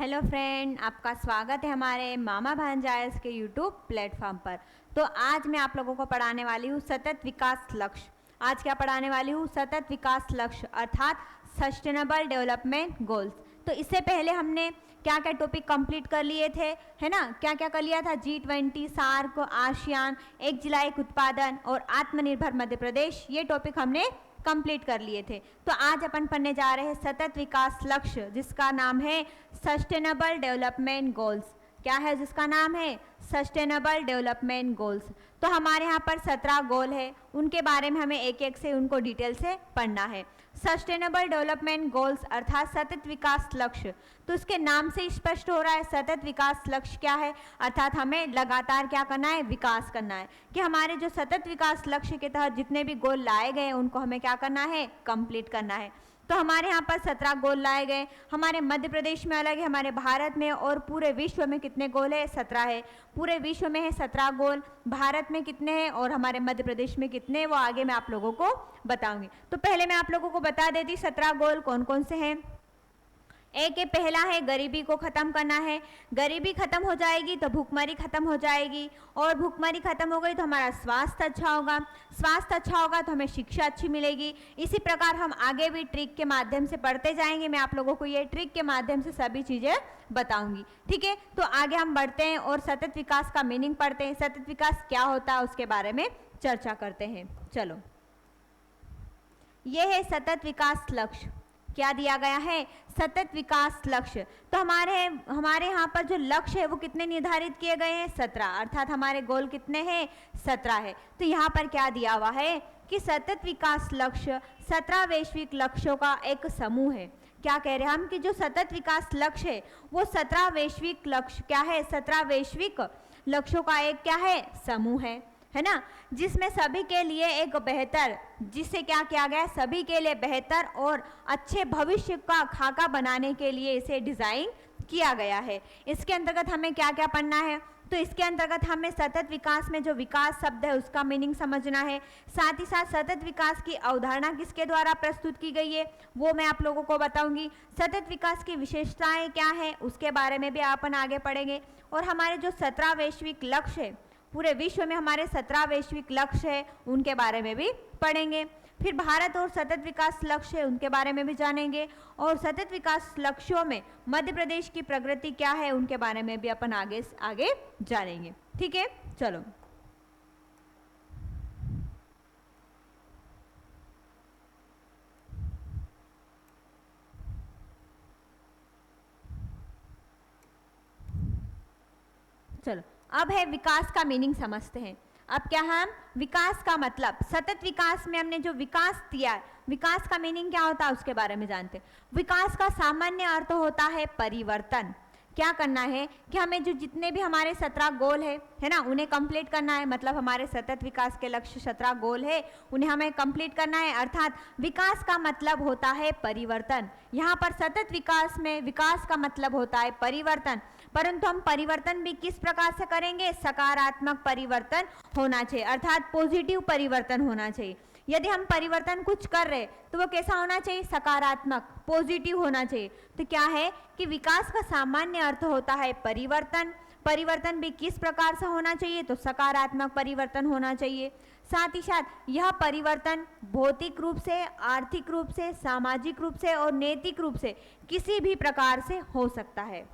Hello friend, आपका स्वागत है हमारे मामा भांजायस के यूट्यूब प्लेटफॉर्म पर। तो आज मैं आप लोगों को पढ़ाने वाली हूँ सतत विकास लक्ष्य। आज क्या पढ़ाने वाली हूँ? सतत विकास लक्ष्य अर्थात सस्टेनेबल डेवलपमेंट गोल्स। तो इससे पहले हमने क्या क्या टॉपिक कंप्लीट कर लिए थे, है ना? क्या क्या कर लिया था? G20, सार्क, आसियान, एक जिला एक उत्पादन और आत्मनिर्भर मध्य प्रदेश, ये टॉपिक हमने कंप्लीट कर लिए थे। तो आज अपन पढ़ने जा रहे हैं सतत विकास लक्ष्य, जिसका नाम है सस्टेनेबल डेवलपमेंट गोल्स। क्या है जिसका नाम है? Sustainable development goals. तो हमारे यहाँ पर 17 गोल है, उनके बारे में हमें एक एक से उनको डिटेल से पढ़ना है। सस्टेनेबल डेवलपमेंट गोल्स अर्थात सतत विकास लक्ष्य, तो इसके नाम से स्पष्ट हो रहा है सतत विकास लक्ष्य क्या है, अर्थात हमें लगातार क्या करना है? विकास करना है। कि हमारे जो सतत विकास लक्ष्य के तहत जितने भी गोल लाए गए उनको हमें क्या करना है? कंप्लीट करना है। तो हमारे यहाँ पर 17 गोल लाए गए। हमारे मध्य प्रदेश में अलग है, हमारे भारत में और पूरे विश्व में कितने गोल है? 17 है। पूरे विश्व में है 17 गोल, भारत में कितने हैं और हमारे मध्य प्रदेश में कितने, वो आगे मैं आप लोगों को बताऊंगी। तो पहले मैं आप लोगों को बता देती 17 गोल कौन कौन से हैं। एक है, पहला है गरीबी को ख़त्म करना है। गरीबी खत्म हो जाएगी तो भूखमरी खत्म हो जाएगी, और भूखमरी खत्म हो गई तो हमारा स्वास्थ्य अच्छा होगा, स्वास्थ्य अच्छा होगा तो हमें शिक्षा अच्छी मिलेगी। इसी प्रकार हम आगे भी ट्रिक के माध्यम से पढ़ते जाएंगे। मैं आप लोगों को ये ट्रिक के माध्यम से सभी चीज़ें बताऊंगी, ठीक है? तो आगे हम बढ़ते हैं और सतत विकास का मीनिंग पढ़ते हैं। सतत विकास क्या होता है उसके बारे में चर्चा करते हैं। चलो, ये है सतत विकास लक्ष्य। क्या दिया गया है? सतत विकास लक्ष्य। तो हमारे यहाँ पर जो लक्ष्य है वो कितने निर्धारित किए गए हैं? 17, अर्थात हमारे गोल कितने हैं? 17 है। तो यहाँ पर क्या दिया हुआ है कि सतत विकास लक्ष्य 17 वैश्विक लक्ष्यों का एक समूह है। क्या कह रहे हैं हम कि जो सतत विकास लक्ष्य है वो 17 वैश्विक लक्ष्य क्या है? 17 वैश्विक लक्ष्यों का एक क्या है? समूह है ना, जिसमें सभी के लिए एक बेहतर, जिससे क्या किया गया? सभी के लिए बेहतर और अच्छे भविष्य का खाका बनाने के लिए इसे डिज़ाइन किया गया है। इसके अंतर्गत हमें क्या क्या पढ़ना है? तो इसके अंतर्गत हमें सतत विकास में जो विकास शब्द है उसका मीनिंग समझना है। साथ ही साथ सतत विकास की अवधारणा किसके द्वारा प्रस्तुत की गई है वो मैं आप लोगों को बताऊंगी। सतत विकास की विशेषताएं क्या है उसके बारे में भी अपन आगे पढ़ेंगे। और हमारे जो 17 वैश्विक लक्ष्य है, पूरे विश्व में हमारे 17 वैश्विक लक्ष्य है, उनके बारे में भी पढ़ेंगे। फिर भारत और सतत विकास लक्ष्य है उनके बारे में भी जानेंगे। और सतत विकास लक्ष्यों में मध्य प्रदेश की प्रगति क्या है उनके बारे में भी अपन आगे जानेंगे, ठीक है? चलो, चलो अब है विकास का मीनिंग समझते हैं। अब क्या है? हम विकास का मतलब, सतत विकास में हमने जो विकास दिया है, विकास का मीनिंग क्या होता है उसके बारे में जानते हैं। विकास का सामान्य अर्थ होता है परिवर्तन। क्या करना है कि हमें जो जितने भी हमारे 17 गोल है ना, उन्हें कंप्लीट करना है। मतलब हमारे सतत विकास के लक्ष्य 17 गोल है, उन्हें हमें कंप्लीट करना है। अर्थात विकास का मतलब होता है परिवर्तन। यहाँ पर सतत विकास में विकास का मतलब होता है परिवर्तन, परंतु हम परिवर्तन भी किस प्रकार से करेंगे? सकारात्मक परिवर्तन होना चाहिए, अर्थात पॉजिटिव परिवर्तन होना चाहिए। यदि हम परिवर्तन कुछ कर रहे तो वो कैसा होना चाहिए? सकारात्मक, पॉजिटिव होना चाहिए। तो क्या है कि विकास का सामान्य अर्थ होता है परिवर्तन। परिवर्तन भी किस प्रकार से होना चाहिए? तो सकारात्मक परिवर्तन होना चाहिए। साथ ही साथ यह परिवर्तन भौतिक रूप से, आर्थिक रूप से, सामाजिक रूप से और नैतिक रूप से किसी भी प्रकार से हो सकता है।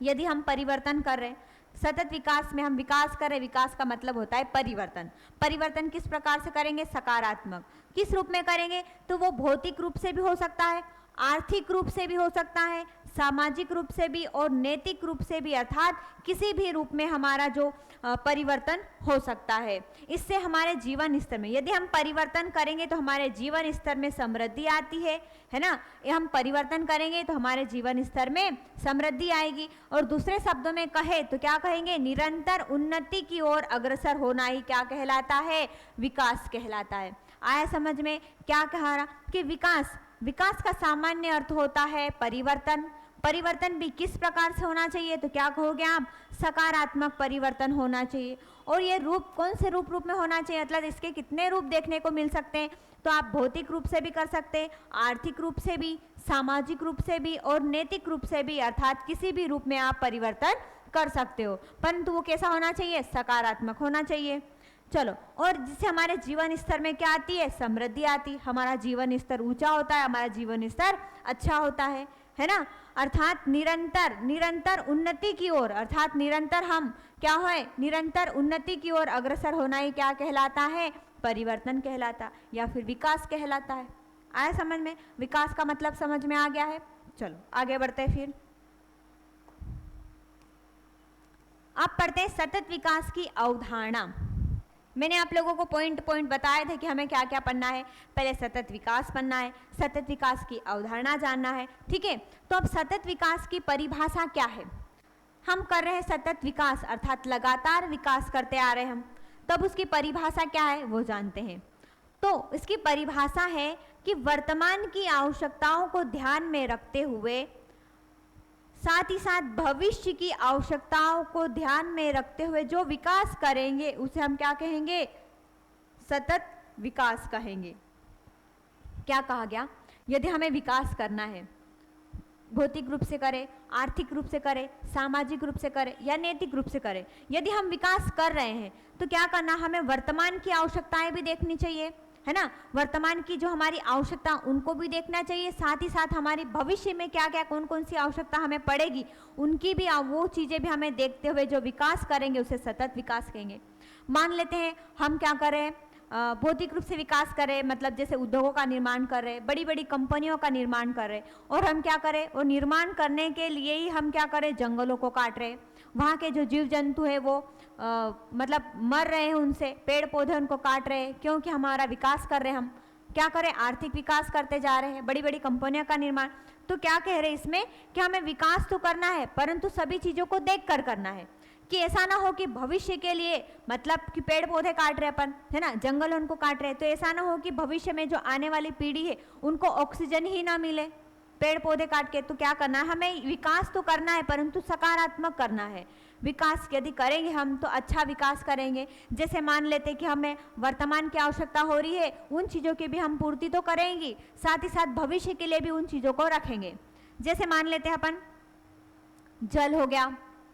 यदि हम परिवर्तन कर रहे हैं, सतत विकास में हम विकास कर रहे, विकास का मतलब होता है परिवर्तन। परिवर्तन किस प्रकार से करेंगे? सकारात्मक। किस रूप में करेंगे? तो वो भौतिक रूप से भी हो सकता है, आर्थिक रूप से भी हो सकता है, सामाजिक रूप से भी और नैतिक रूप से भी, अर्थात किसी भी रूप में हमारा जो परिवर्तन हो सकता है। इससे हमारे जीवन स्तर में, यदि हम परिवर्तन करेंगे तो हमारे जीवन स्तर में समृद्धि आती है ना? ये हम परिवर्तन करेंगे तो हमारे जीवन स्तर में समृद्धि आएगी। और दूसरे शब्दों में कहे तो क्या कहेंगे? निरंतर उन्नति की ओर अग्रसर होना ही क्या कहलाता है? विकास कहलाता है। आया समझ में? क्या कह रहा कि विकास का सामान्य अर्थ होता है परिवर्तन। परिवर्तन भी किस प्रकार से होना चाहिए? तो क्या कहोगे आप? सकारात्मक परिवर्तन होना चाहिए। और ये रूप कौन से रूप में होना चाहिए? मतलब इसके कितने रूप देखने को मिल सकते हैं? तो आप भौतिक रूप से भी कर सकते हैं, आर्थिक रूप से भी, सामाजिक रूप से भी और नैतिक रूप से भी, अर्थात किसी भी रूप में आप परिवर्तन कर सकते हो, परंतु वो कैसा होना चाहिए? सकारात्मक होना चाहिए। चलो, और जिससे हमारे जीवन स्तर में क्या आती है? समृद्धि आती। हमारा जीवन स्तर ऊंचा होता है, हमारा जीवन स्तर अच्छा होता है ना। अर्थात निरंतर उन्नति की ओर, अर्थात निरंतर हम क्या है? निरंतर उन्नति की ओर अग्रसर होना ही क्या कहलाता है? परिवर्तन कहलाता या फिर विकास कहलाता है। आया समझ में? विकास का मतलब समझ में आ गया है। चलो आगे बढ़ते हैं फिर। अब पढ़ते हैं सतत विकास की अवधारणा। मैंने आप लोगों को पॉइंट बताए थे कि हमें क्या क्या पढ़ना है। पहले सतत विकास पढ़ना है, सतत विकास की अवधारणा जानना है, ठीक है। तो अब सतत विकास की परिभाषा क्या है? हम कर रहे हैं सतत विकास, अर्थात लगातार विकास करते आ रहे हैं हम, तब उसकी परिभाषा क्या है वो जानते हैं। तो इसकी परिभाषा है कि वर्तमान की आवश्यकताओं को ध्यान में रखते हुए, साथ ही साथ भविष्य की आवश्यकताओं को ध्यान में रखते हुए जो विकास करेंगे उसे हम क्या कहेंगे? सतत विकास कहेंगे। क्या कहा गया? यदि हमें विकास करना है, भौतिक रूप से करें, आर्थिक रूप से करें, सामाजिक रूप से करें या नैतिक रूप से करें, यदि हम विकास कर रहे हैं तो क्या करना? हमें वर्तमान की आवश्यकताएं भी देखनी चाहिए, है ना। वर्तमान की जो हमारी आवश्यकता उनको भी देखना चाहिए, साथ ही साथ हमारी भविष्य में क्या क्या कौन कौन सी आवश्यकता हमें पड़ेगी उनकी भी, वो चीज़ें भी हमें देखते हुए जो विकास करेंगे उसे सतत विकास कहेंगे। मान लेते हैं हम क्या करें? भौतिक रूप से विकास करें, मतलब जैसे उद्योगों का निर्माण कर रहे, बड़ी बड़ी कंपनियों का निर्माण कर रहे, और हम क्या करें? वो निर्माण करने के लिए ही हम क्या करें? जंगलों को काट रहे, वहाँ के जो जीव जंतु है वो मतलब मर रहे हैं, उनसे पेड़ पौधे उनको काट रहे हैं, क्योंकि हमारा विकास कर रहे हैं। हम क्या करें? आर्थिक विकास करते जा रहे हैं, बड़ी बड़ी कंपनियों का निर्माण। तो क्या कह रहे हैं इसमें कि हमें विकास तो करना है, परंतु सभी चीज़ों को देख कर करना है, कि ऐसा ना हो कि भविष्य के लिए, मतलब कि पेड़ पौधे काट रहे अपन, है ना, जंगल उनको काट रहे, तो ऐसा ना हो कि भविष्य में जो आने वाली पीढ़ी है उनको ऑक्सीजन ही ना मिले पेड़ पौधे काट के। तो क्या करना है? हमें विकास तो करना है, परंतु सकारात्मक करना है। विकास यदि करेंगे हम तो अच्छा विकास करेंगे। जैसे मान लेते कि हमें वर्तमान की आवश्यकता हो रही है, उन चीज़ों की भी हम पूर्ति तो करेंगे, साथ ही साथ भविष्य के लिए भी उन चीज़ों को रखेंगे। जैसे मान लेते हैं अपन, जल हो गया,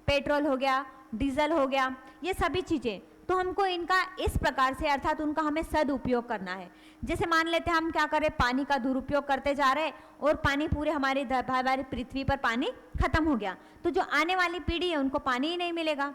पेट्रोल हो गया, डीजल हो गया, ये सभी चीज़ें, तो हमको इनका इस प्रकार से, अर्थात उनका हमें सदुपयोग करना है। जैसे मान लेते हैं हम क्या करें? पानी का दुरुपयोग करते जा रहे हैं और पानी पूरे हमारी पृथ्वी पर पानी खत्म हो गया, तो जो आने वाली पीढ़ी है उनको पानी ही नहीं मिलेगा।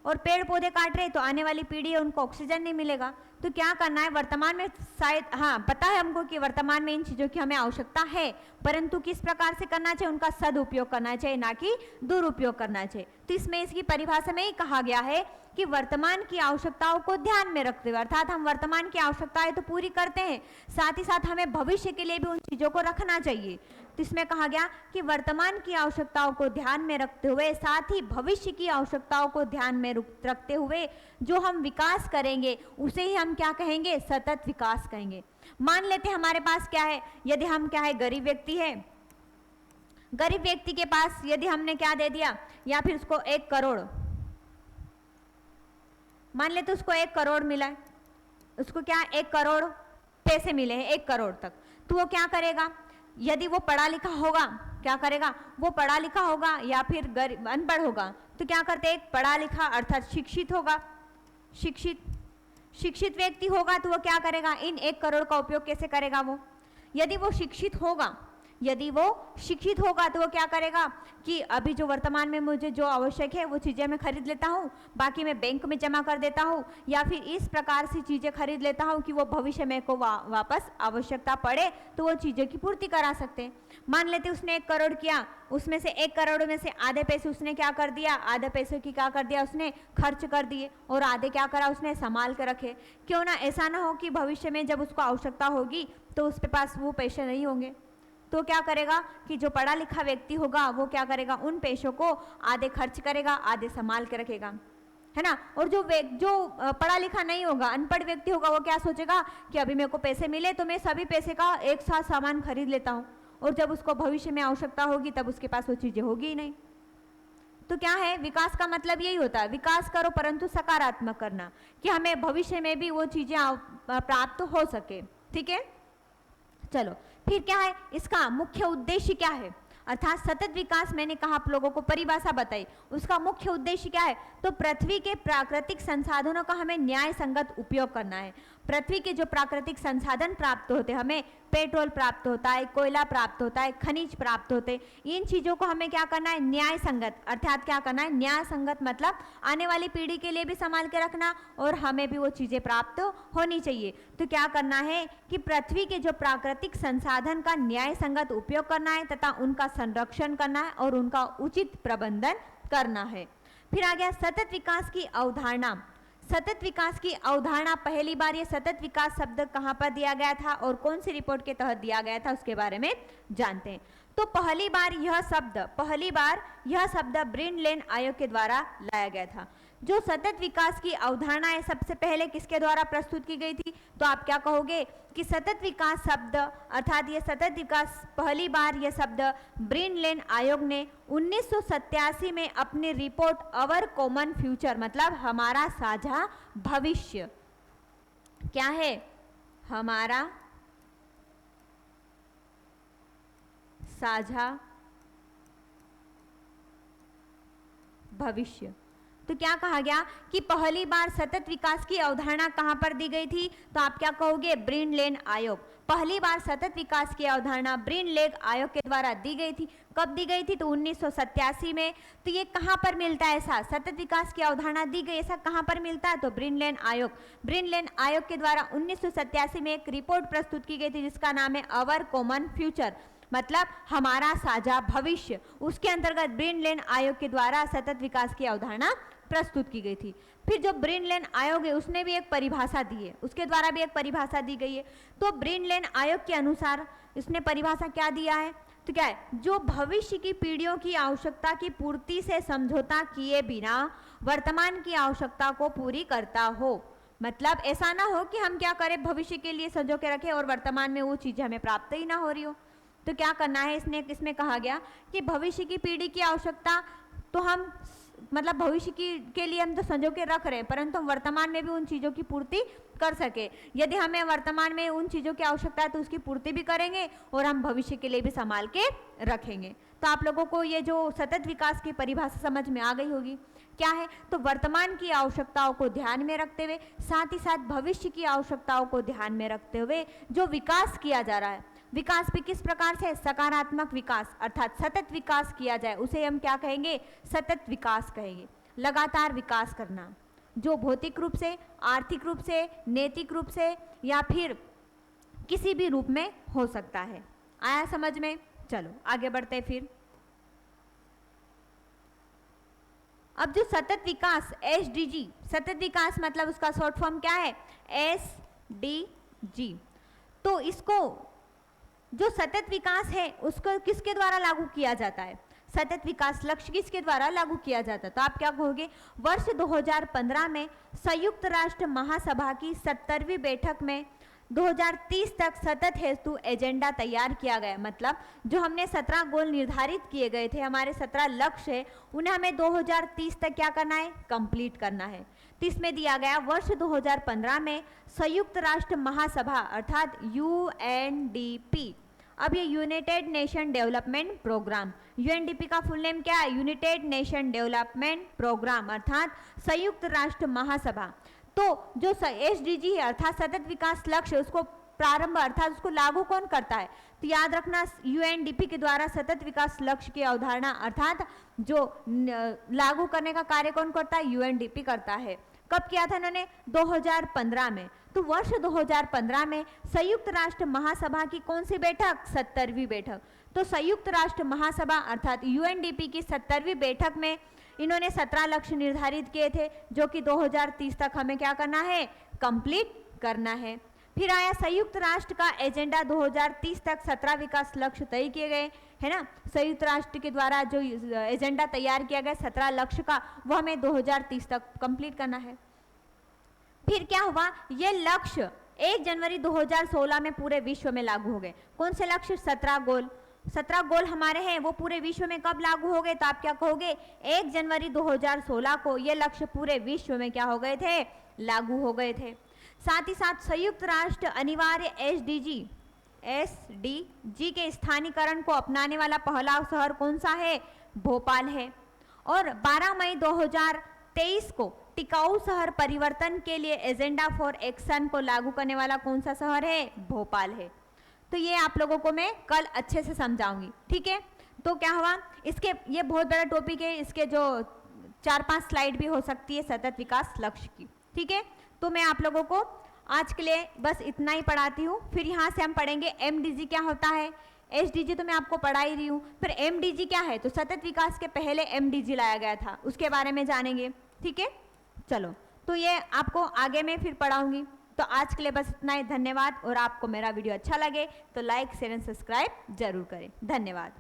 और पेड़ पौधे काट रहे तो आने वाली पीढ़ी है उनको ऑक्सीजन नहीं मिलेगा। तो क्या करना है? वर्तमान में शायद, हाँ पता है हमको कि वर्तमान में इन चीज़ों की हमें आवश्यकता है, परंतु किस प्रकार से करना चाहिए? उनका सदुपयोग करना चाहिए, ना कि दुरुपयोग करना चाहिए। तो इसमें इसकी परिभाषा में ही कहा गया है कि वर्तमान की आवश्यकताओं को ध्यान में रखते हुए, अर्थात हम वर्तमान की आवश्यकताएं तो पूरी करते हैं, साथ ही साथ हमें भविष्य के लिए भी उन चीज़ों को रखना चाहिए। तो इसमें कहा गया कि वर्तमान की आवश्यकताओं को ध्यान में रखते हुए, साथ ही भविष्य की आवश्यकताओं को ध्यान में रखते हुए जो हम विकास करेंगे उसे ही हम क्या कहेंगे? सतत विकास कहेंगे। मान लेते हैं हमारे पास क्या है, यदि हम क्या है, गरीब व्यक्ति है, गरीब व्यक्ति के पास यदि हमने क्या दे दिया, या फिर उसको 1 करोड़, मान लेते उसको 1 करोड़ मिला है, उसको क्या 1 करोड़ पैसे मिले हैं 1 करोड़ तक, तो वो क्या करेगा? यदि वो पढ़ा लिखा होगा, क्या करेगा? वो पढ़ा लिखा होगा या फिर अनपढ़ होगा, तो क्या करते? एक पढ़ा लिखा अर्थात शिक्षित होगा, शिक्षित व्यक्ति होगा तो वो क्या करेगा? इन 1 करोड़ का उपयोग कैसे करेगा? वो यदि वो शिक्षित होगा, तो वो क्या करेगा कि अभी जो वर्तमान में मुझे जो आवश्यक है वो चीज़ें मैं खरीद लेता हूँ, बाकी मैं बैंक में जमा कर देता हूँ, या फिर इस प्रकार से चीज़ें खरीद लेता हूँ कि वो भविष्य में को वापस आवश्यकता पड़े तो वो चीज़ों की पूर्ति करा सकते हैं। मान लेते उसने 1 करोड़ किया, उसमें से 1 करोड़ में से आधे पैसे उसने क्या कर दिया? आधे पैसे की क्या कर दिया? उसने खर्च कर दिए, और आधे क्या करा? उसने संभाल कर रखे। क्यों ना ऐसा ना हो कि भविष्य में जब उसको आवश्यकता होगी तो उसके पास वो पैसे नहीं होंगे। तो क्या करेगा कि जो पढ़ा लिखा व्यक्ति होगा वो क्या करेगा? उन पैसों को आधे खर्च करेगा, आधे संभाल के रखेगा, है ना। और जो पढ़ा लिखा नहीं होगा, अनपढ़ व्यक्ति होगा, वो क्या सोचेगा कि अभी मेरे को पैसे मिले तो मैं सभी पैसे का एक साथ सामान खरीद लेता हूँ, और जब उसको भविष्य में आवश्यकता होगी तब उसके पास वो चीज़ें होगी ही नहीं। तो क्या है? विकास का मतलब यही होता है, विकास करो परंतु सकारात्मक करना, कि हमें भविष्य में भी वो चीज़ें प्राप्त हो सके। ठीक है, चलो फिर क्या है, इसका मुख्य उद्देश्य क्या है, अर्थात सतत विकास मैंने कहा आप लोगों को परिभाषा बताई, उसका मुख्य उद्देश्य क्या है, तो पृथ्वी के प्राकृतिक संसाधनों का हमें न्याय संगत उपयोग करना है। पृथ्वी के जो प्राकृतिक संसाधन प्राप्त होते हैं, हमें पेट्रोल प्राप्त होता है, कोयला प्राप्त होता है, खनिज प्राप्त होते हैं, इन चीज़ों को हमें क्या करना है, न्याय संगत, अर्थात क्या करना है, न्याय संगत मतलब आने वाली पीढ़ी के लिए भी संभाल के रखना और हमें भी वो चीज़ें प्राप्त होनी चाहिए। तो क्या करना है कि पृथ्वी के जो प्राकृतिक संसाधन का न्याय संगत उपयोग करना है तथा उनका संरक्षण करना है और उनका उचित प्रबंधन करना है। फिर आ गया सतत विकास की अवधारणा। सतत विकास की अवधारणा, पहली बार ये सतत विकास शब्द कहाँ पर दिया गया था और कौन सी रिपोर्ट के तहत दिया गया था, उसके बारे में जानते हैं। तो पहली बार यह शब्द ब्रिनलेन आयोग के द्वारा लाया गया था। जो सतत विकास की अवधारणा है सबसे पहले किसके द्वारा प्रस्तुत की गई थी, तो आप क्या कहोगे कि सतत विकास शब्द अर्थात ये सतत विकास पहली बार यह शब्द ब्रिनलेन आयोग ने 1987 में अपनी रिपोर्ट अवर कॉमन फ्यूचर मतलब हमारा साझा भविष्य, क्या है, हमारा साझा भविष्य, तो क्या कहा गया कि पहली बार सतत विकास की अवधारणा कहां पर दी गई थी, तो आप क्या कहोगे, ब्रिनलेन आयोग। पहली बार सतत विकास की अवधारणा ब्रिनलेन आयोग के द्वारा दी गई थी। कब दी गई थी, तो 1987 में। तो ये कहां पर मिलता है, ऐसा सतत विकास की अवधारणा दी गई, ऐसा कहां पर मिलता है, तो ब्रिनलेन आयोग के द्वारा 1987 में एक रिपोर्ट प्रस्तुत की गई थी जिसका नाम है अवर कॉमन फ्यूचर मतलब हमारा साझा भविष्य। उसके अंतर्गत ब्रिनलेन आयोग के द्वारा सतत विकास की अवधारणा प्रस्तुत की गई थी। फिर जो ब्रिनलेन आयोग है उसने भी एक परिभाषा दी है, उसके द्वारा भी एक परिभाषा दी गई है। तो ब्रिनलेन आयोग के अनुसार इसने परिभाषा क्या दिया है, तो क्या है, जो भविष्य की पीढ़ियों की आवश्यकता की पूर्ति से समझौता किए बिना वर्तमान की आवश्यकता को पूरी करता हो। मतलब ऐसा ना हो कि हम क्या करें, भविष्य के लिए संजो के रखें और वर्तमान में वो चीजें हमें प्राप्त ही ना हो रही हो। तो क्या करना है, इसमें कहा गया कि भविष्य की पीढ़ी की आवश्यकता तो हम मतलब भविष्य के लिए हम तो संजो के रख रहे हैं, परंतु हम वर्तमान में भी उन चीज़ों की पूर्ति कर सके। यदि हमें वर्तमान में उन चीज़ों की आवश्यकता है तो उसकी पूर्ति भी करेंगे और हम भविष्य के लिए भी संभाल के रखेंगे। तो आप लोगों को ये जो सतत विकास की परिभाषा समझ में आ गई होगी। क्या है, तो वर्तमान की आवश्यकताओं को ध्यान में रखते हुए साथ ही साथ भविष्य की आवश्यकताओं को ध्यान में रखते हुए जो विकास किया जा रहा है, विकास भी किस प्रकार से, सकारात्मक विकास अर्थात सतत विकास किया जाए उसे हम क्या कहेंगे, सतत विकास कहेंगे। लगातार विकास करना जो भौतिक रूप से, आर्थिक रूप से, नैतिक रूप से या फिर किसी भी रूप में हो सकता है। आया समझ में? चलो आगे बढ़ते फिर। अब जो सतत विकास SDG, सतत विकास मतलब उसका शॉर्ट फॉर्म क्या है, SDG। तो इसको जो सतत विकास है उसको किसके द्वारा लागू किया जाता है, सतत विकास लक्ष्य किसके द्वारा लागू किया जाता है, तो आप क्या कहोगे, वर्ष 2015 में संयुक्त राष्ट्र महासभा की 70वीं बैठक में 2030 तक सतत हेतु एजेंडा तैयार किया गया। मतलब जो हमने 17 गोल निर्धारित किए गए थे, हमारे 17 लक्ष्य है, उन्हें हमें 2030 तक क्या करना है, कंप्लीट करना है। तो इसमें दिया गया वर्ष 2015 में संयुक्त राष्ट्र महासभा अर्थात UNDP, अब ये united nation development programme, UNDP का फुल नेम क्या है, यूनाइटेड नेशन डेवलपमेंट प्रोग्राम अर्थात संयुक्त राष्ट्र महासभा। तो जो SDG है अर्थात सतत विकास लक्ष्य, उसको प्रारंभ अर्थात उसको लागू कौन करता है, तो याद रखना UNDP के द्वारा सतत विकास लक्ष्य की अवधारणा अर्थात जो लागू करने का कार्य कौन करता है, UNDP करता है। कब किया था इन्होंने, 2015 में। तो वर्ष 2015 में संयुक्त राष्ट्र महासभा की कौन सी बैठक, 70वीं बैठक। तो संयुक्त राष्ट्र महासभा अर्थात UNDP की 70वीं बैठक में इन्होंने 17 लक्ष्य निर्धारित किए थे जो कि 2030 तक हमें क्या करना है, कंप्लीट करना है। फिर आया संयुक्त राष्ट्र का एजेंडा, 2030 तक 17 विकास लक्ष्य तय किए गए, है ना। संयुक्त राष्ट्र के द्वारा जो एजेंडा तैयार किया गया 17 लक्ष्य का, वो हमें 2030 तक कंप्लीट करना है। फिर क्या हुआ, ये लक्ष्य 1 जनवरी 2016 में पूरे विश्व में लागू हो गए। कौन से लक्ष्य, 17 गोल। 17 गोल हमारे हैं, वो पूरे विश्व में कब लागू हो गए, तो आप क्या कहोगे, 1 जनवरी 2016 को ये लक्ष्य पूरे विश्व में क्या हो गए थे, लागू हो गए थे। साथ ही साथ संयुक्त राष्ट्र अनिवार्य SDG SDG के स्थानीकरण को अपनाने वाला पहला शहर कौन सा है? भोपाल है। और 12 मई 2023 को टिकाऊ शहर परिवर्तन के लिए एजेंडा फॉर एक्शन को लागू करने वाला कौन सा शहर है? भोपाल है। तो ये आप लोगों को मैं कल अच्छे से समझाऊंगी, ठीक है। तो क्या हुआ, इसके ये बहुत बड़ा टॉपिक है, इसके जो 4-5 स्लाइड भी हो सकती है सतत विकास लक्ष्य की, ठीक है। तो मैं आप लोगों को आज के लिए बस इतना ही पढ़ाती हूँ। फिर यहाँ से हम पढ़ेंगे MDG क्या होता है, SDG तो मैं आपको पढ़ा ही रही हूँ। फिर MDG क्या है, तो सतत विकास के पहले MDG लाया गया था, उसके बारे में जानेंगे, ठीक है। चलो, तो ये आपको आगे मैं फिर पढ़ाऊंगी। तो आज के लिए बस इतना ही, धन्यवाद। और आपको मेरा वीडियो अच्छा लगे तो लाइक शेयर एंड सब्सक्राइब जरूर करें। धन्यवाद।